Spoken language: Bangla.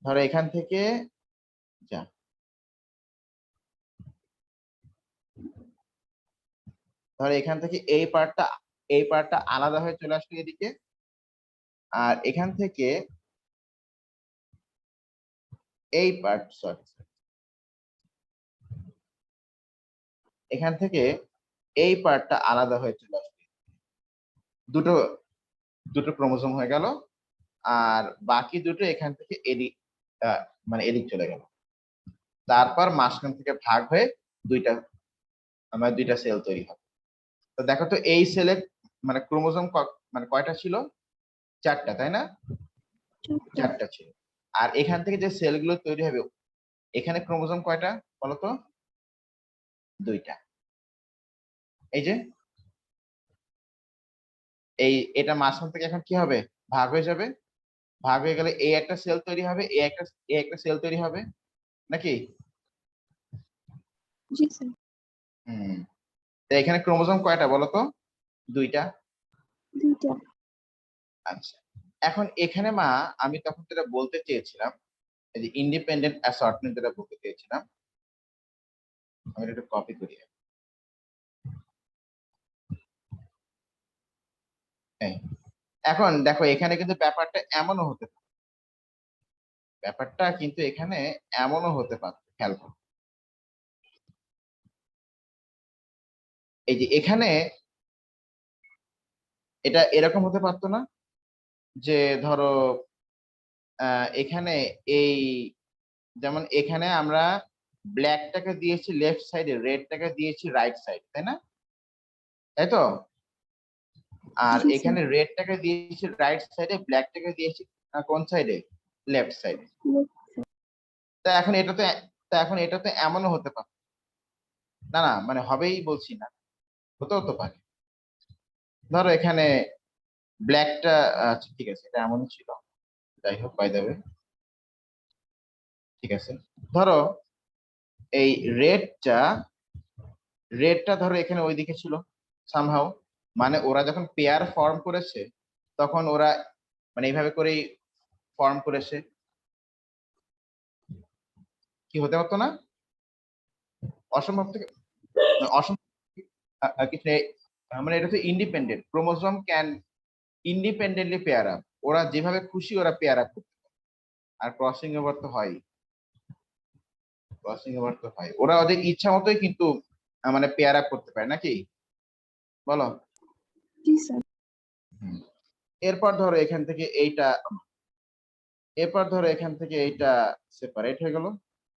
ধরো এখান থেকে যা ধরো এখান থেকে এই পার্টটা আলাদা হয়ে চলে আসলো এদিকে, আর এখান থেকে এই পার্ট সরি এখান থেকে এই পার্টটা আলাদা হয়ে চলে আসলো, দুটো দুটো ক্রোমোজোম হয়ে গেল, আর বাকি দুটো এখান থেকে এদিক মানে এদিক চলে গেল। তারপর মাঝখান থেকে ভাগ হয়ে দুইটা আমার দুইটা সেল তৈরি হবে। তো দেখো তো এই সেলে মানে ক্রোমোজোম মানে কয়টা ছিল? চারটা, তাই না? চারটা ছিল। আর এখান থেকে যে সেলগুলো তৈরি হবে এখানে ক্রোমোজোম কয়টা বলতো? দুইটা। এই যে এটা মাঝখান থেকে এখন কি হবে? ভাগ হয়ে যাবে। ভাগ হয়ে গেলে এই একটা সেল তৈরি হবে, এই একটা সেল তৈরি হবে, নাকি? জি স্যার। তো এখানে ক্রোমোজোম কয়টা বলতো? দুইটা। আচ্ছা, এখন এখানে মা আমি তখন যেটা বলতে চেয়েছিলাম, এই যে ইন্ডিপেন্ডেন্ট অ্যাসর্টমেন্ট যেটা বলতে চেয়েছিলাম, আমি এটা কপি করি। এখন দেখো এখানে কিন্তু ব্যাপারটা এমনও হতে পারে, খেয়াল করো। এই যে এখানে এটা এরকম হতে পারতো না যে ধরো এখানে এই যেমন এখানে আমরা ব্ল্যাকটাকে দিয়েছি লেফট সাইডে, রেডটাকে দিয়েছি রাইট সাইড, তাই না? তাই তো। আর এখানে রেডটাকে দিয়েছি রাইট সাইডে, ব্ল্যাকটাকে দিয়েছি কোন সাইডে? লেফট সাইডে। তা এখন এটা তো এমনও হতে পারে, না না মানে হবেই বলছি না, হতেও তো পারে। ধরো এখানে ব্ল্যাকটা, আচ্ছা ঠিক আছে, এটা এমনই ছিল, যাই হোক বাই দেবে, ঠিক আছে। ধরো এই রেডটা ধরো এখানে ওইদিকে ছিল সামহাও, মানে ওরা যখন পেয়ার ফর্ম করেছে তখন ওরা মানে এইভাবে করেই ফর্ম করেছে, কি হতে পারতো না? অসম্ভব থেকে অসম্ভব কিছু নেই। মানে এটা তো independent, chromosome can independently pair up, ওরা যেভাবে খুশি ওরা পেয়ার আপ করতে পারে। আর ক্রসিং ওভার তো হয়, ওরা ওদের ইচ্ছা মতোই কিন্তু মানে পেয়ার আপ করতে পারে, নাকি বলো? এরপর ধরো এখান থেকে এইটা সেপারেট হয়ে গেল,